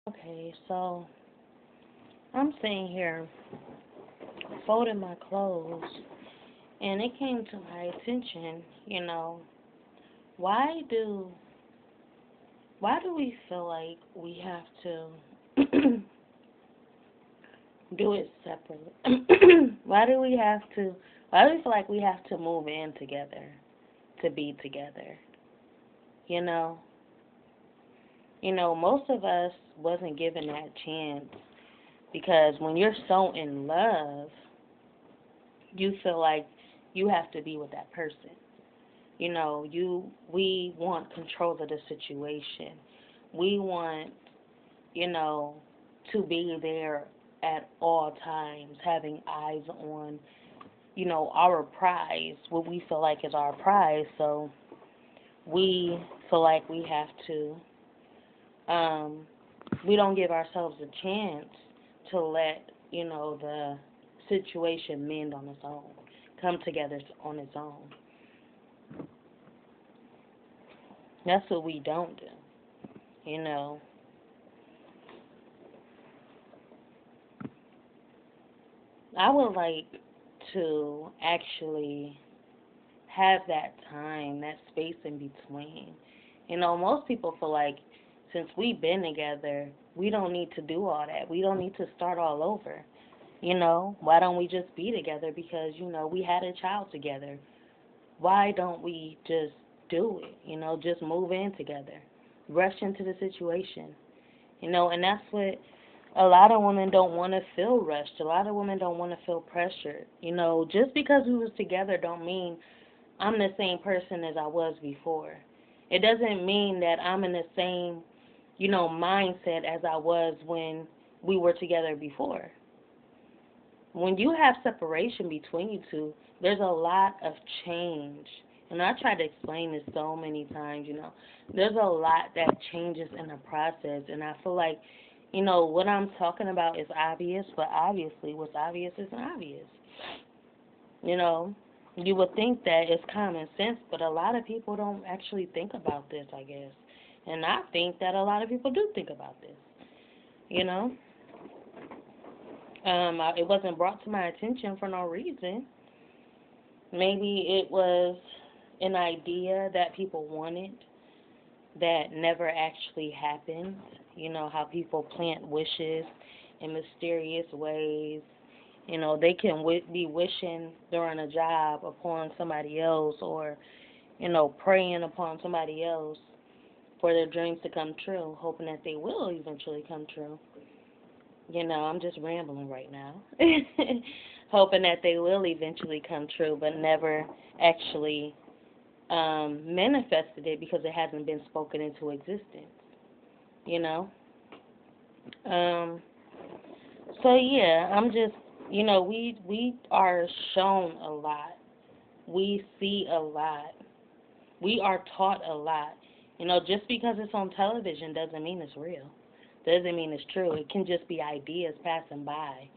Okay, so I'm sitting here folding my clothes, and it came to my attention, why do why do we feel like we have to do it separately? Why do we feel like we have to move in together to be together? You know, most of us wasn't given that chance because when you're so in love, you feel like you have to be with that person. We want control of the situation. We want, you know, to be there at all times, having eyes on, our prize, what we feel like is our prize. So we feel like we have to, we don't give ourselves a chance to let, the situation mend on its own, come together on its own. That's what we don't do. You know, I would like to actually have that time, that space in between. Most people feel like since we've been together, we don't need to do all that. We don't need to start all over. Why don't we just be together? Because, we had a child together. Why don't we just do it? Just move in together. Rush into the situation. And that's what a lot of women don't want to feel rushed. A lot of women don't want to feel pressured. Just because we was together don't mean I'm the same person as I was before. It doesn't mean that I'm in the same, mindset as I was when we were together before. When you have separation between you two, there's a lot of change. And I try to explain this so many times. There's a lot that changes in the process. And I feel like, what I'm talking about is obvious, but obviously what's obvious isn't obvious. You know, you would think that it's common sense, but a lot of people don't actually think about this, I guess. And I think that a lot of people do think about this, you know. It wasn't brought to my attention for no reason. Maybe it was an idea that people wanted that never actually happened. How people plant wishes in mysterious ways. They can be wishing during a job upon somebody else or, praying upon somebody else for their dreams to come true, hoping that they will eventually come true. I'm just rambling right now. Hoping that they will eventually come true, but never actually manifested it because it hasn't been spoken into existence, you know? Um, so yeah, I'm just, we are shown a lot. We see a lot. We are taught a lot. Just because it's on television doesn't mean it's real. Doesn't mean it's true. It can just be ideas passing by,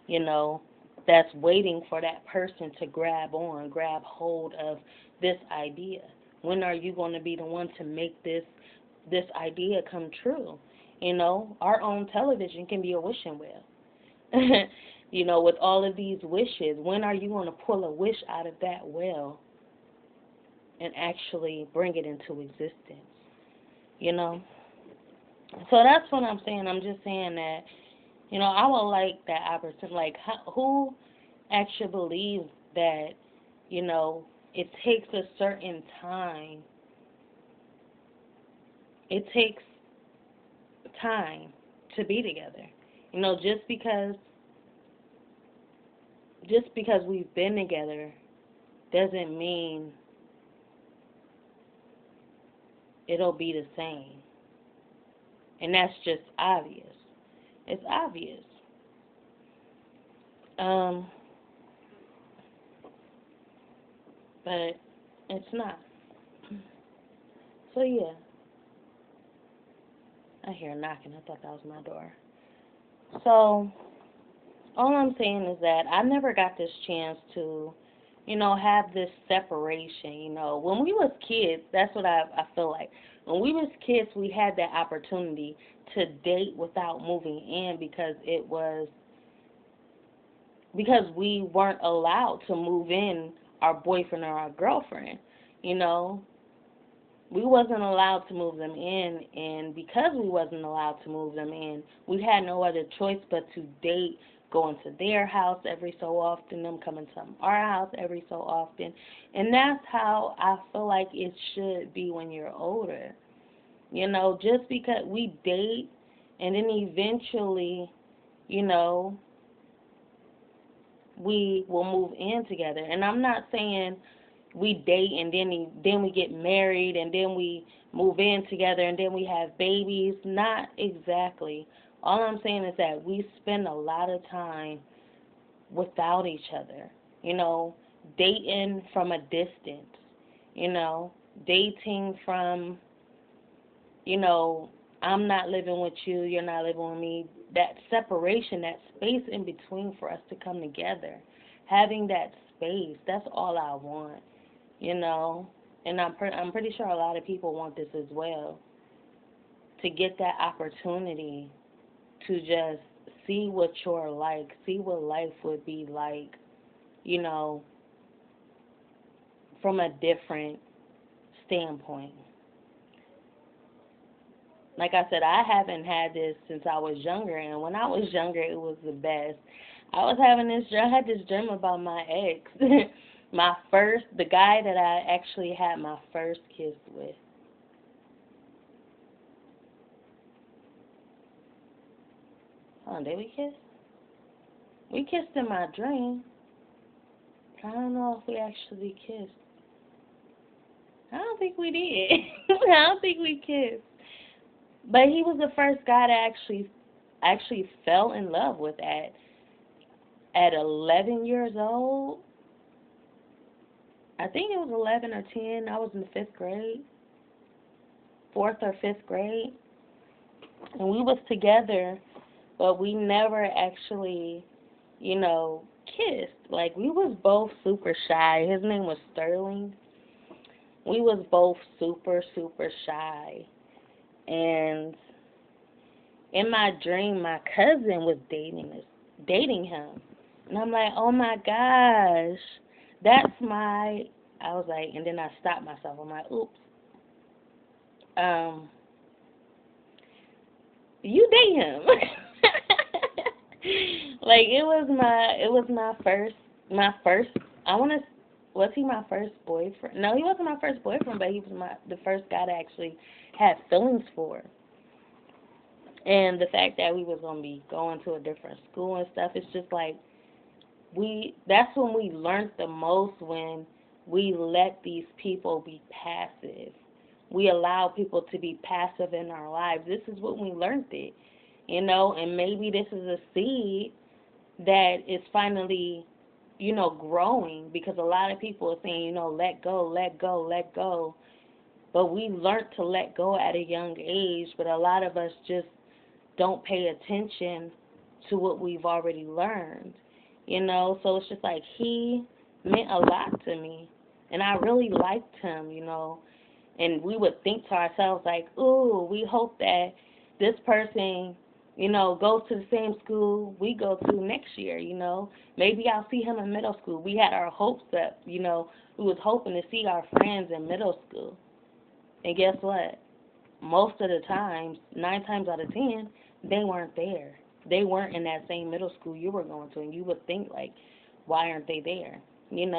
you know, that's waiting for that person to grab hold of this idea. When are you going to be the one to make this idea come true? Our own television can be a wishing well. With all of these wishes, when are you going to pull a wish out of that well and actually bring it into existence? You know? So that's what I'm saying. I'm just saying that, I would like that opportunity. Like, who actually believes that, it takes a certain time. It takes time to be together. Just because we've been together doesn't mean it'll be the same. And that's just obvious. It's obvious. Um, but it's not. So yeah, I hear knocking. I thought that was my door. So all I'm saying is that I never got this chance to, have this separation. When we was kids, that's what I feel like. When we was kids, we had that opportunity to date without moving in because we weren't allowed to move in our boyfriend or our girlfriend. You know, we wasn't allowed to move them in, and because we wasn't allowed to move them in, we had no other choice but to date, going to their house every so often, them coming to our house every so often. And that's how I feel like it should be when you're older. Just because we date and then eventually, you know, we will move in together. And I'm not saying we date and then we get married and then we move in together and then we have babies. Not exactly. All I'm saying is that we spend a lot of time without each other, dating from a distance, dating from, I'm not living with you, you're not living with me. That separation, that space in between for us to come together, having that space, that's all I want, And I'm pretty sure a lot of people want this as well, to get that opportunity to just see what you're like, see what life would be like, from a different standpoint. Like I said, I haven't had this since I was younger, and when I was younger, it was the best. I had this dream about my ex, the guy that I actually had my first kiss with. Hold on, did we kiss? We kissed in my dream. I don't know if we actually kissed. I don't think we did. I don't think we kissed. But he was the first guy that actually fell in love with at 11 years old. I think it was 11 or 10. I was in the 5th grade, 4th or 5th grade, and we was together, but we never actually, kissed. Like, we was both super shy. His name was Sterling. We was both super, super shy. And in my dream, my cousin was dating him. And I'm like, oh my gosh, I was like, and then I stopped myself. I'm like, oops. You date him. Like, it was my first, was he my first boyfriend? No, he wasn't my first boyfriend, but he was the first guy that actually had feelings for. And the fact that we was going to be going to a different school and stuff, it's just like, that's when we learned the most, when we let these people be passive. We allow people to be passive in our lives. This is when we learned it, and maybe this is a seed that is finally, growing, because a lot of people are saying, let go, let go, let go. But we learned to let go at a young age, but a lot of us just don't pay attention to what we've already learned, So it's just like, he meant a lot to me, and I really liked him, And we would think to ourselves, like, ooh, we hope that this person, goes to the same school we go to next year, Maybe I'll see him in middle school. We had our hopes up, we was hoping to see our friends in middle school. And guess what? Most of the times, 9 times out of 10, they weren't there. They weren't in that same middle school you were going to, and you would think, like, why aren't they there? In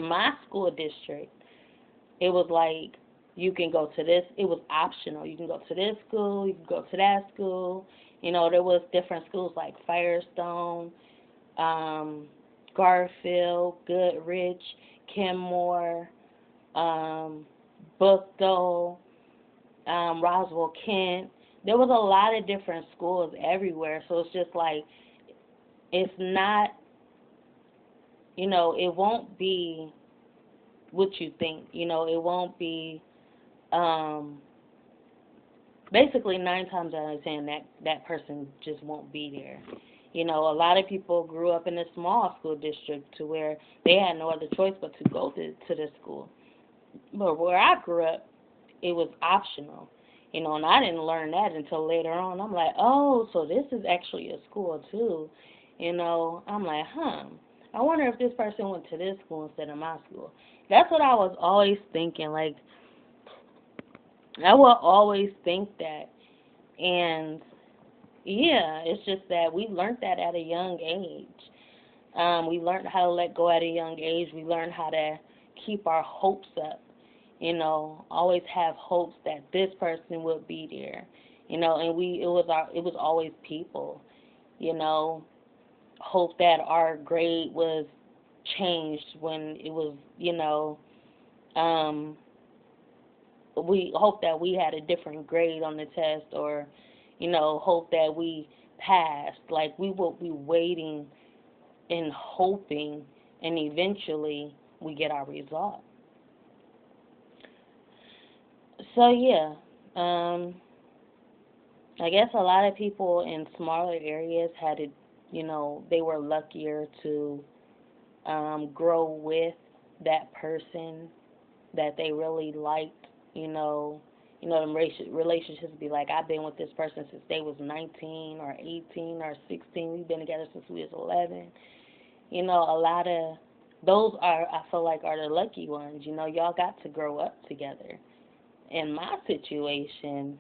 my school district, it was like, you can go to this, it was optional. You can go to this school, you can go to that school. There was different schools like Firestone, Garfield, Goodrich, Kenmore, Bookdale, Roswell, Kent. There was a lot of different schools everywhere. So it's just like, it's not, it won't be what you think. It won't be, basically 9 times out of 10, that person just won't be there. You know, a lot of people grew up in a small school district to where they had no other choice but to go to this school. But where I grew up, it was optional. You know, and I didn't learn that until later on. I'm like, oh, so this is actually a school too. You know, I'm like, I wonder if this person went to this school instead of my school. That's what I was always thinking. Like, I will always think that. And yeah, it's just that we learned that at a young age. We learned how to let go at a young age. We learned how to keep our hopes up. You know, always have hopes that this person would be there. You know, and it was always people. You know, hope that our grade was changed when it was, um, we hope that we had a different grade on the test, or, hope that we passed. Like, we will be waiting and hoping, and eventually we get our result. So, yeah, I guess a lot of people in smaller areas had it, they were luckier to grow with that person that they really liked. Them relationships be like, I've been with this person since they was 19 or 18 or 16. We've been together since we was 11. A lot of those are, I feel like, are the lucky ones. Y'all got to grow up together. In my situation,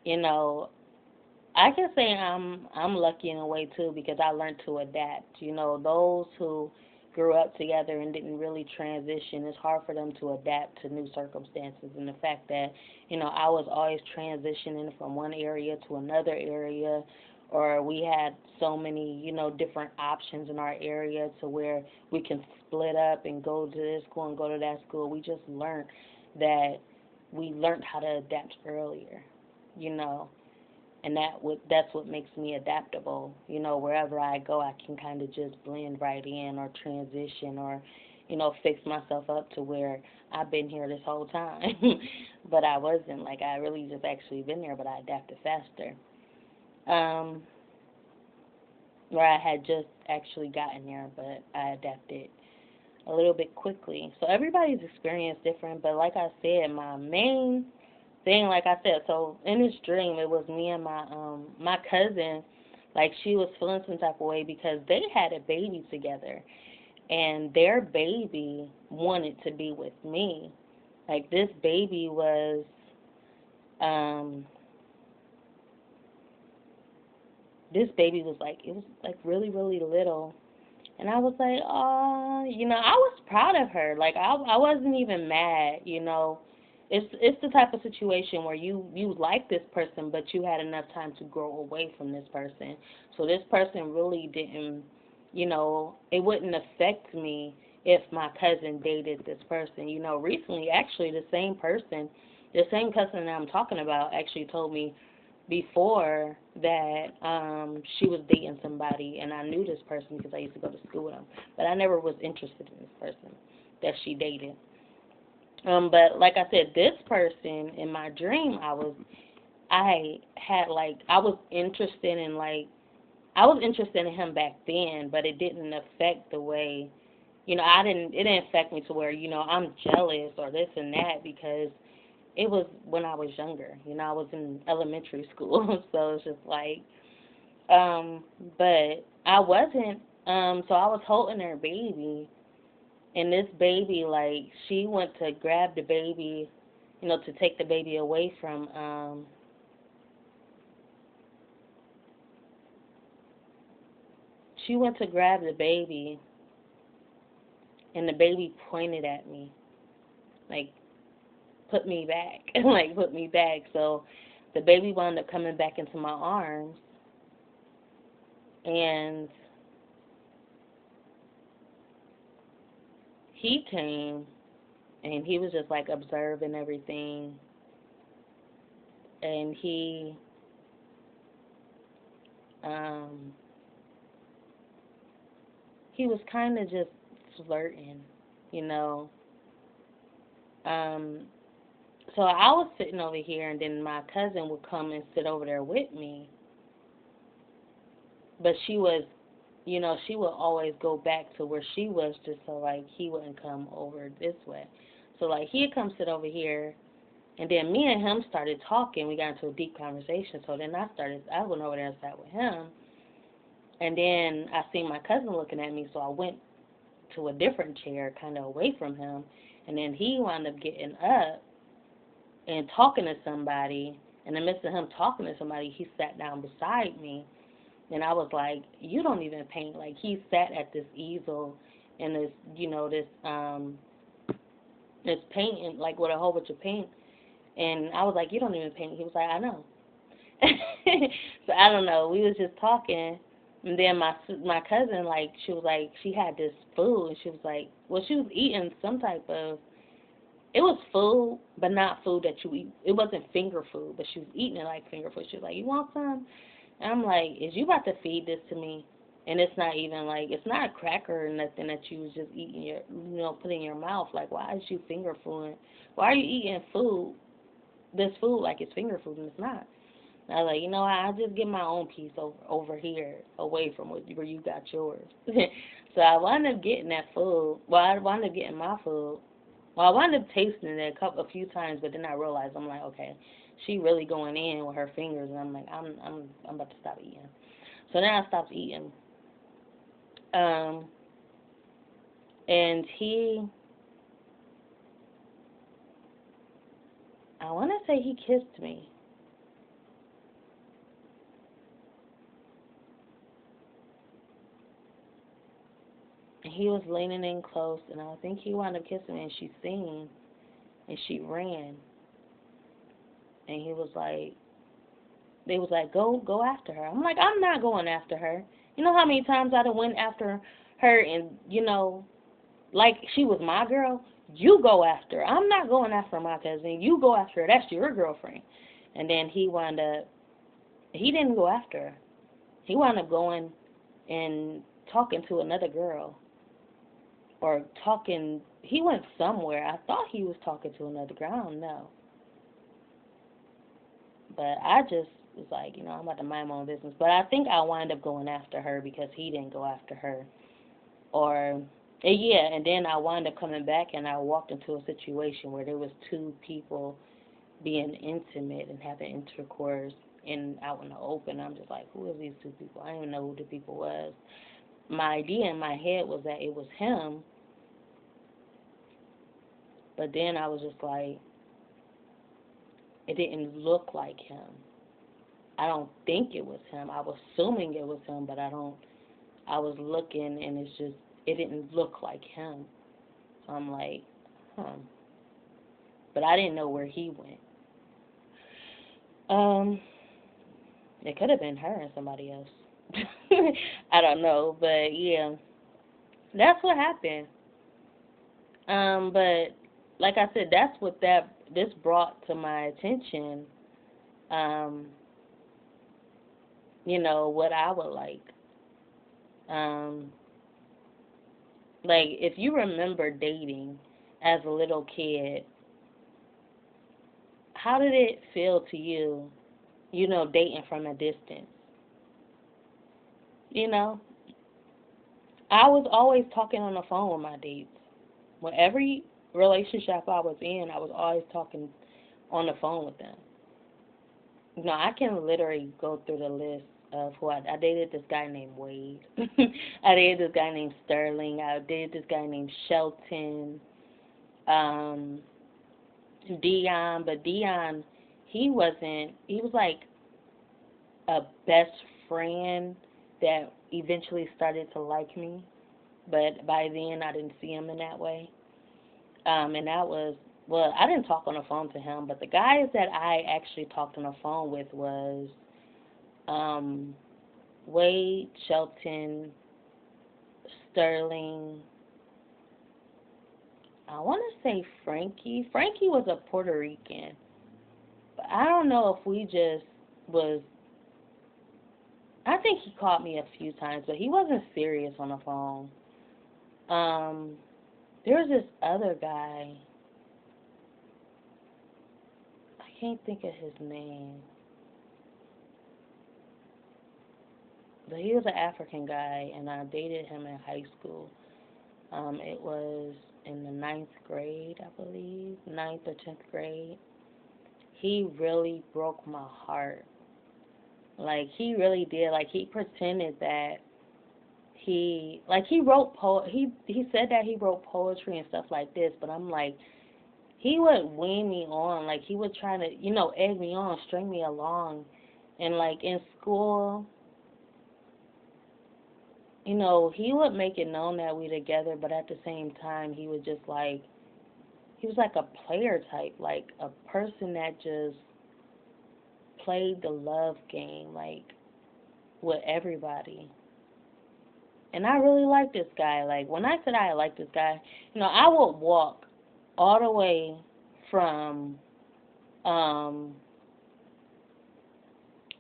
I can say I'm lucky in a way too, because I learned to adapt. Those who grew up together and didn't really transition, it's hard for them to adapt to new circumstances. And the fact that, I was always transitioning from one area to another area, or we had so many, different options in our area to where we can split up and go to this school and go to that school. We just learned that we learned how to adapt earlier, and that's what makes me adaptable. Wherever I go, I can kind of just blend right in, or transition, or fix myself up to where I've been here this whole time. But I wasn't. Like, I really just actually been there, but I adapted faster. Where I had just actually gotten there, but I adapted a little bit quickly. So everybody's experience different, but like I said, my main thing, like I said, so in this dream, it was me and my cousin. Like, she was feeling some type of way because they had a baby together, and their baby wanted to be with me. Like, this baby was like, it was like really, really little. And I was like, oh, I was proud of her. Like, I wasn't even mad. It's the type of situation where you like this person, but you had enough time to grow away from this person. So this person really didn't, it wouldn't affect me if my cousin dated this person. Recently, actually, the same cousin that I'm talking about actually told me before that she was dating somebody, and I knew this person because I used to go to school with him, but I never was interested in this person that she dated. But like I said, this person in my dream, I was interested in him back then, but it didn't affect the way, it didn't affect me to where, I'm jealous or this and that, because it was when I was younger. I was in elementary school, so it's just like, but I wasn't, so I was holding her baby, and this baby, like, she went to grab the baby, to take the baby away from, she went to grab the baby, and the baby pointed at me, like, put me back, like, put me back. So the baby wound up coming back into my arms, and he came, and he was just, like, observing everything, and he was kind of just flirting, you know. Um, so I was sitting over here, and then my cousin would come and sit over there with me. But she was, she would always go back to where she was just so like he wouldn't come over this way. So like he'd come sit over here, and then me and him started talking. We got into a deep conversation. So then I went over there and sat with him. And then I seen my cousin looking at me, so I went to a different chair, kind of away from him. And then he wound up getting up and talking to somebody. In the midst of him talking to somebody, he sat down beside me. And I was like, you don't even paint. Like, he sat at this easel and this, this painting, like with a whole bunch of paint. And I was like, you don't even paint. He was like, I know. So I don't know. We was just talking. And then my cousin, like, she was like, she had this food. And she was like, well, she was eating some type of, it was food, but not food that you eat. It wasn't finger food, but she was eating it like finger food. She was like, you want some? And I'm like, is you about to feed this to me? And it's not even like, it's not a cracker or nothing that you was just eating putting in your mouth. Like, why is you finger fooding? Why are you eating this food like it's finger food and it's not? And I was like, I'll just get my own piece over here, away from where you got yours. So I wound up getting that food. Well, I wound up getting my food. Well, I wound up tasting it a few times, but then I realized, I'm like, okay, she really going in with her fingers, and I'm like, I'm about to stop eating. So then I stopped eating. And I want to say he kissed me. And he was leaning in close, and I think he wound up kissing me, and she seen, and she ran. And they was like, go after her. I'm like, I'm not going after her. You know how many times I done went after her and, like she was my girl? You go after her. I'm not going after my cousin. You go after her. That's your girlfriend. And then he didn't go after her. He wound up going and talking to another girl. Or he went somewhere. I thought he was talking to another girl. I don't know. But I just was like, I'm about to mind my own business. But I think I wind up going after her because he didn't go after her. And then I wound up coming back and I walked into a situation where there was two people being intimate and having intercourse out in the open. I'm just like, who are these two people? I didn't even know who the people was. My idea in my head was that it was him. But then I was just like, it didn't look like him. I don't think it was him. I was assuming it was him, but I was looking and it didn't look like him. So I'm like, But I didn't know where he went. It could have been her and somebody else. I don't know, but yeah, that's what happened. But like I said, that's what this brought to my attention. Um, what I would like. Um, like if you remember dating as a little kid, how did it feel to you, dating from a distance? I was always talking on the phone with my dates. With every relationship I was in, I was always talking on the phone with them. I can literally go through the list of who I dated this guy named Wade. I dated this guy named Sterling. I dated this guy named Shelton. Dion, but Dion, he was like a best friend that eventually started to like me, but by then I didn't see him in that way. And that was, well, I didn't talk on the phone to him, but the guys that I actually talked on the phone with was Wade, Shelton, Sterling. I want to say Frankie. Frankie was a Puerto Rican, but I don't know if we just was. I think he called me a few times, but he wasn't serious on the phone. There was this other guy. I can't think of his name. But he was an African guy, and I dated him in high school. It was in the ninth grade, I believe, ninth or 10th grade. He really broke my heart. Like, he really did. Like, he pretended that he wrote he said that he wrote poetry and stuff like this, but I'm like, he would wean me on. Like, he would try to, egg me on, string me along. And, like, in school, he would make it known that we together, but at the same time, he was just like, he was like a player type, like a person that just played the love game, like, with everybody. And I really like this guy. Like, when I said I like this guy, I would walk all the way from, um,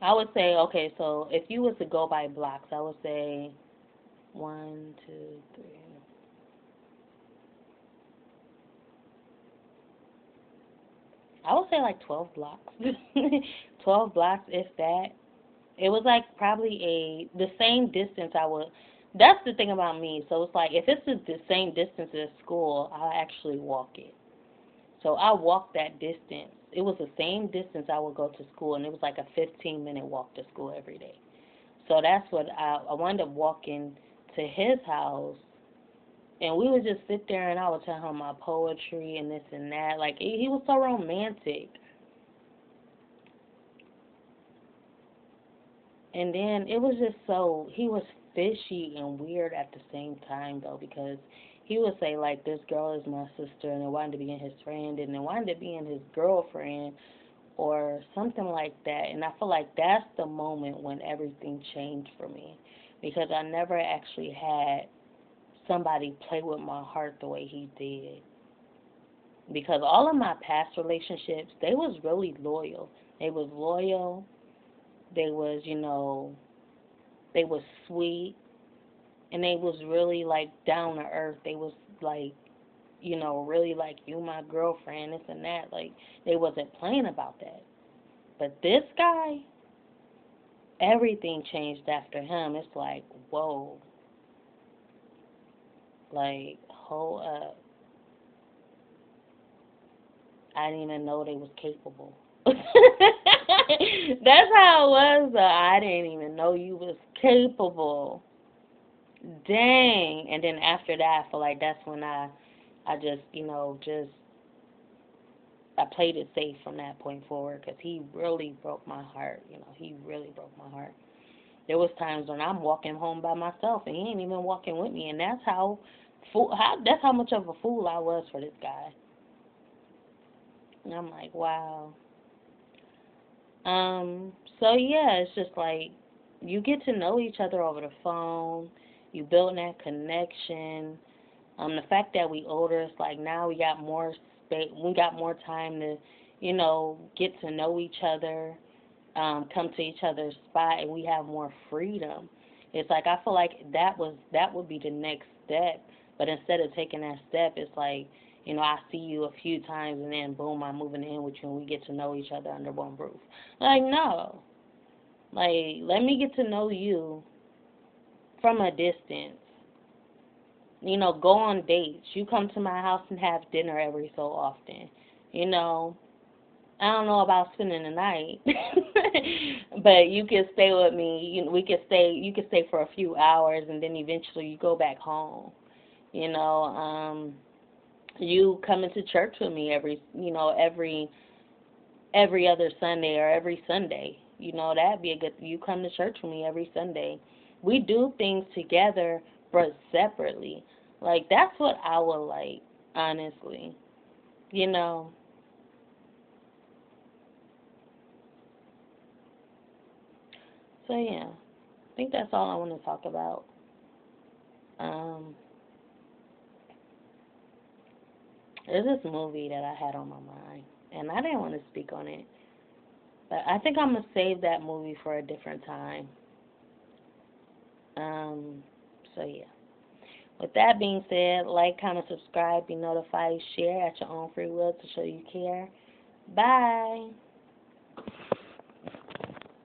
I would say, okay, so if you was to go by blocks, I would say 1, 2, 3. I would say like 12 blocks. 12 blocks, if that. It was like probably the same distance I would. That's the thing about me. So it's like, if it's the same distance as school, I'll actually walk it. So I walked that distance. It was the same distance I would go to school, and it was like a 15-minute walk to school every day. So that's what I wound up walking to his house, and we would just sit there, and I would tell him my poetry and this and that. Like, he was so romantic. And then it was just so, he was fishy and weird at the same time, though, because he would say, like, this girl is my sister, and it wanted to be his friend, and it wanted to be his girlfriend, or something like that. And I feel like that's the moment when everything changed for me, because I never actually had somebody play with my heart the way he did. Because all of my past relationships, they was really loyal. They was loyal. They was, they was sweet, and they was really like down to earth. They was like, really like, you my girlfriend, this and that. Like, they wasn't playing about that. But this guy, everything changed after him. It's like, whoa, like, hold up. I didn't even know they was capable. That's how it was, though. I didn't even know you was capable. Dang. And then after that, I feel like that's when I just, I played it safe from that point forward, because he really broke my heart. He really broke my heart. There was times when I'm walking home by myself, and he ain't even walking with me, and that's how much of a fool I was for this guy. And I'm like, wow. So yeah, it's just like, you get to know each other over the phone. You build that connection. The fact that we older, it's like now we got more space, we got more time to, get to know each other, come to each other's spot, and we have more freedom. It's like, I feel like that would be the next step. But instead of taking that step, it's like, I see you a few times, and then boom, I'm moving in with you, and we get to know each other under one roof. Like, no. Like, let me get to know you from a distance. Go on dates. You come to my house and have dinner every so often. You know, I don't know about spending the night, but you can stay with me. We can stay. You can stay for a few hours, and then eventually you go back home. You know, you come into church with me every other Sunday or every Sunday. That'd be a good. You come to church with me every Sunday. We do things together, but separately. Like, that's what I would like, honestly. You know. So yeah, I think that's all I want to talk about. Um, there's this movie that I had on my mind, and I didn't want to speak on it, but I think I'm gonna save that movie for a different time. Um, so yeah. With that being said, like, comment, subscribe, be notified, share at your own free will to show you care. Bye.